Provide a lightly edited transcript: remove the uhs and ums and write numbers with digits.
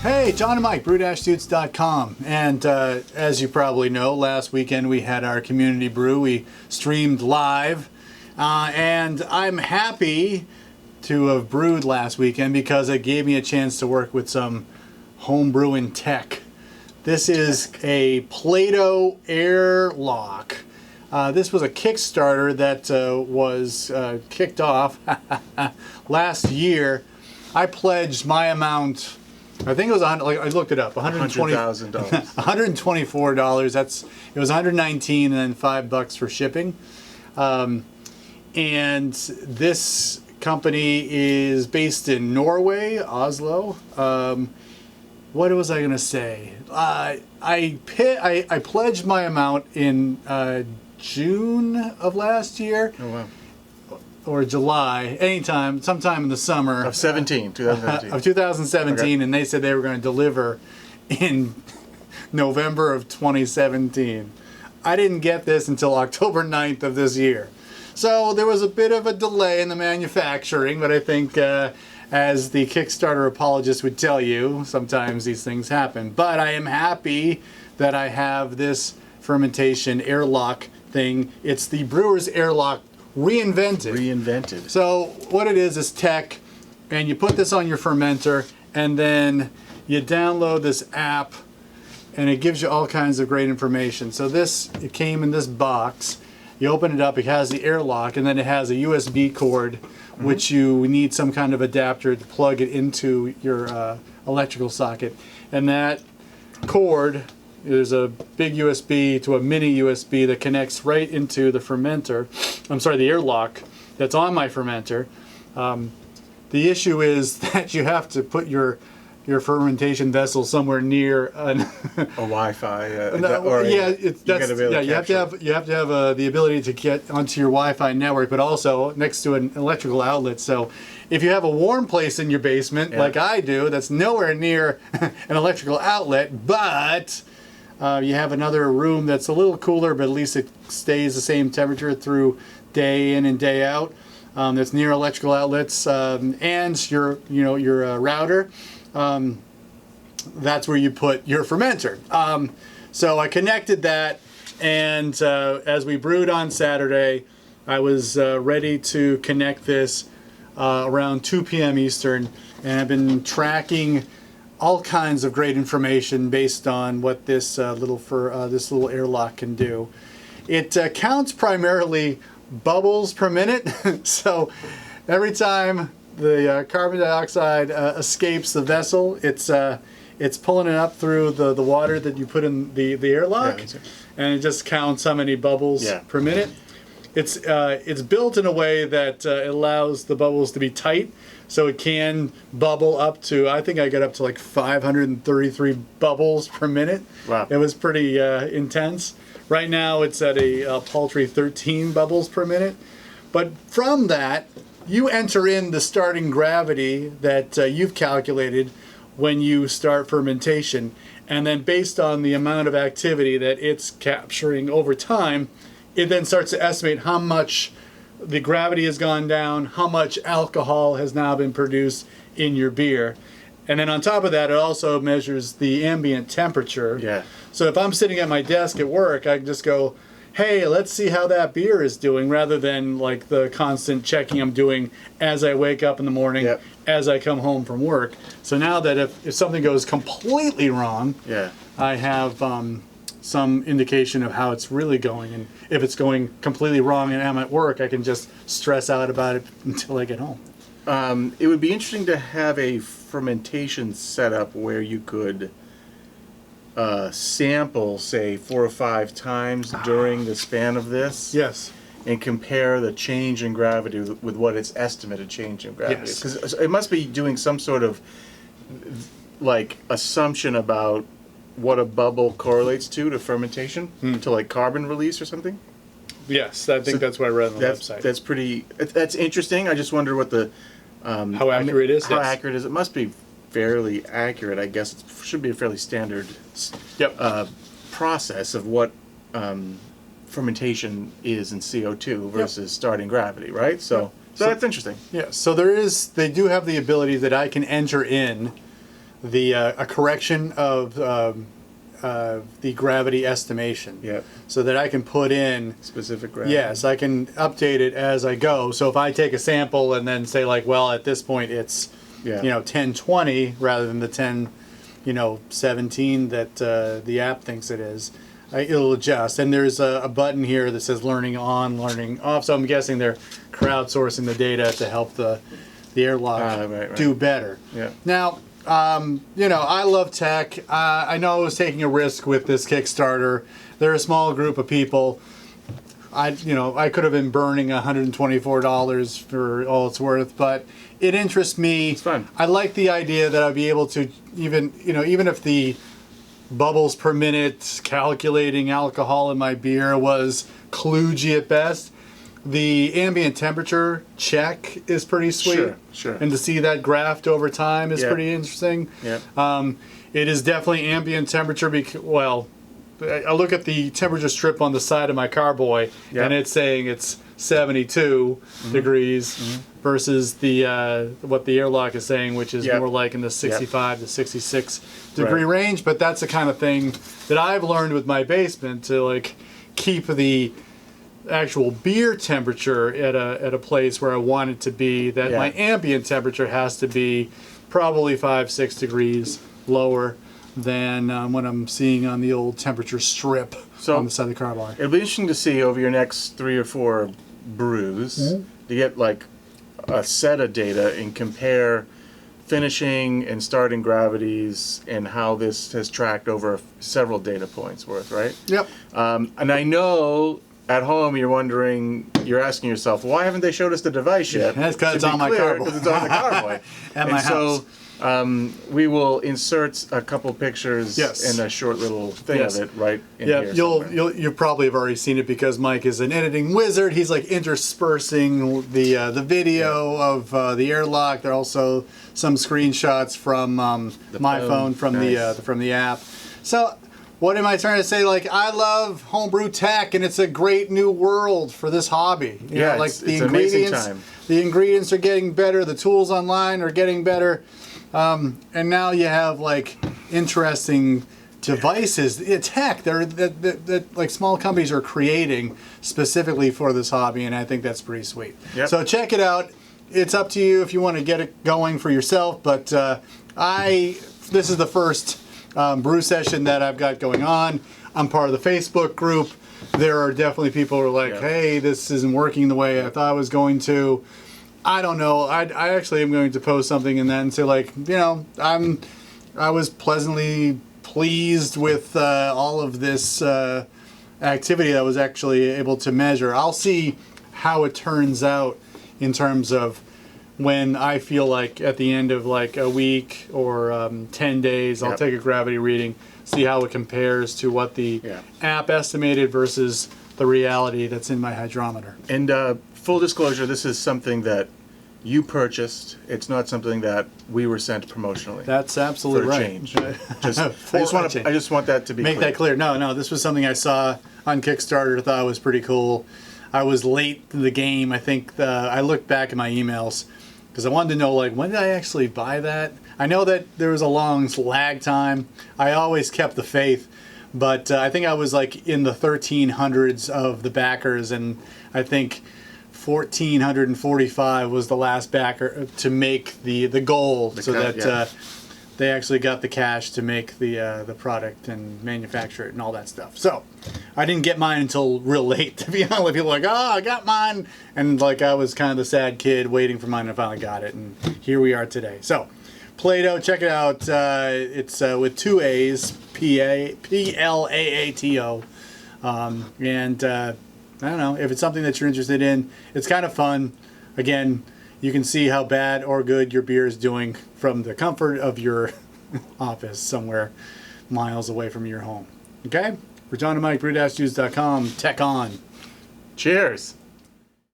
Hey, John and Mike, brew-suits.com. And as you probably know, last weekend we had our community brew. We streamed live. And I'm happy to have brewed last weekend because it gave me a chance to work with some homebrewing tech. This is a PLAATO Airlock. This was a Kickstarter that was kicked off last year. I pledged my amount. I think it was I looked it up. $100,000. $124. It was $119 and then $5 for shipping. And this company is based in Norway, Oslo. What was I going to say? I pledged my amount in June of last year. Oh wow. Or July, sometime in the summer Of 2017. Of 2017, Okay. and they said they were going to deliver in November of 2017. I didn't get this until October 9th of this year. So there was a bit of a delay in the manufacturing, but I think as the Kickstarter apologist would tell you, sometimes these things happen. But I am happy that I have this fermentation airlock thing. It's the brewer's airlock reinvented. So what it is tech, and you put this on your fermenter, and then you download this app, and it gives you all kinds of great information. So it came in this box. You open it up, it has the airlock, and then it has a USB cord, which you need some kind of adapter to plug it into your electrical socket. And that cord, there's a big USB to a mini USB that connects right into the fermenter. I'm sorry, the airlock that's on my fermenter. The issue is that you have to put your fermentation vessel somewhere near a Wi-Fi. you have to have the ability to get onto your Wi-Fi network, but also next to an electrical outlet. So if you have a warm place in your basement, like I do, that's nowhere near an electrical outlet, but you have another room that's a little cooler, but at least it stays the same temperature through day in and day out. That's near electrical outlets, and your router. That's where you put your fermenter. So I connected that, and as we brewed on Saturday, I was ready to connect this around 2 p.m. Eastern, and I've been tracking all kinds of great information based on what this little airlock can do. It counts primarily bubbles per minute. So every time the carbon dioxide escapes the vessel, it's pulling it up through the water that you put in the airlock, and it just counts how many bubbles per minute. It's built in a way that it allows the bubbles to be tight. So it can bubble up to, I think I got up to like 533 bubbles per minute. Wow. It was pretty intense. Right now it's at a paltry 13 bubbles per minute. But from that, you enter in the starting gravity that you've calculated when you start fermentation. And then based on the amount of activity that it's capturing over time, it then starts to estimate how much the gravity has gone down, how much alcohol has now been produced in your beer. And then on top of that, it also measures the ambient temperature. Yeah. So if I'm sitting at my desk at work, I can just go, hey, let's see how that beer is doing, rather than like the constant checking I'm doing as I wake up in the morning, as I come home from work. So now that if something goes completely wrong, I have some indication of how it's really going, and if it's going completely wrong and I'm at work, I can just stress out about it until I get home. It would be interesting to have a fermentation setup where you could sample, say, 4 or 5 times during the span of this. Yes. And compare the change in gravity with what its estimated change in gravity is. Because it must be doing some sort of like assumption about what a bubble correlates to fermentation, to like carbon release or something? Yes, I think that's what I read on the website. That's interesting. I just wonder what the... how accurate it is? How accurate is it? It must be fairly accurate, I guess. It should be a fairly standard process of what fermentation is in CO2 versus starting gravity, right? So that's interesting. Yeah, so they do have the ability that I can enter in the a correction of the gravity estimation. Yeah. So that I can put in Specific gravity. Yes, I can update it as I go. So if I take a sample and then say like, well, at this point it's 1020 rather than the 1017 that the app thinks it is, it'll adjust. And there's a button here that says learning on, learning off. So I'm guessing they're crowdsourcing the data to help the airlock do better. Yeah. Now, I love tech. I know I was taking a risk with this Kickstarter. They're a small group of people. I could have been burning $124 for all it's worth, but it interests me. It's fun. I like the idea that I'd be able to even if the bubbles per minute calculating alcohol in my beer was kludgy at best, the ambient temperature check is pretty sweet. Sure. And to see that graphed over time is pretty interesting. Yeah. It is definitely ambient temperature I look at the temperature strip on the side of my carboy, and it's saying it's 72 degrees versus the what the airlock is saying, which is more like in the 65 to 66 degree range. But that's the kind of thing that I've learned with my basement to like keep the actual beer temperature at a place where I want it to be. That my ambient temperature has to be probably 5-6 degrees lower than what I'm seeing on the old temperature strip on the side of the carboy. It'll be interesting to see over your next 3 or 4 brews to get like a set of data and compare finishing and starting gravities and how this has tracked over several data points worth, right? Yep. And I know at home you're asking yourself, why haven't they showed us the device yet? That's because it's on my carboy. Because it's on the carboy. At my house. We will insert a couple pictures and a short little thing of it right in here. You probably have already seen it because Mike is an editing wizard. He's like interspersing the video of the airlock. There are also some screenshots from my phone from the app. So what am I trying to say? Like, I love homebrew tech, and it's a great new world for this hobby. You know, like it's amazing time. The ingredients are getting better. The tools online are getting better. And now you have like interesting devices, tech that like small companies are creating specifically for this hobby, and I think that's pretty sweet. Yep. So check it out. It's up to you if you want to get it going for yourself, but this is the first brew session that I've got going on. I'm part of the Facebook group. There are definitely people who are like, hey, this isn't working the way I thought it was going to. I don't know. I actually am going to post something in that and say like, I was pleasantly pleased with all of this activity that I was actually able to measure. I'll see how it turns out in terms of when I feel like at the end of like a week or 10 days, I'll take a gravity reading, see how it compares to what the app estimated versus the reality that's in my hydrometer. And full disclosure, this is something that you purchased. It's not something that we were sent promotionally. That's absolutely right. Change. I just want that to be Make that clear. No, this was something I saw on Kickstarter, thought was pretty cool. I was late to the game. I think I looked back at my emails because I wanted to know, like, when did I actually buy that? I know that there was a long lag time. I always kept the faith. But I think I was like in the 1300s of the backers, and I think 1445 was the last backer to make the goal, they actually got the cash to make the product and manufacture it and all that stuff. So I didn't get mine until real late, to be honest. People were like, oh, I got mine, and like I was kind of the sad kid waiting for mine, and I finally got it, and here we are today. So PLAATO, check it out. It's with 2 A's, PLAATO. And I don't know, if it's something that you're interested in, it's kind of fun. Again, you can see how bad or good your beer is doing from the comfort of your office somewhere miles away from your home. Okay? For John and Mike, brew-juice.com. Tech on. Cheers.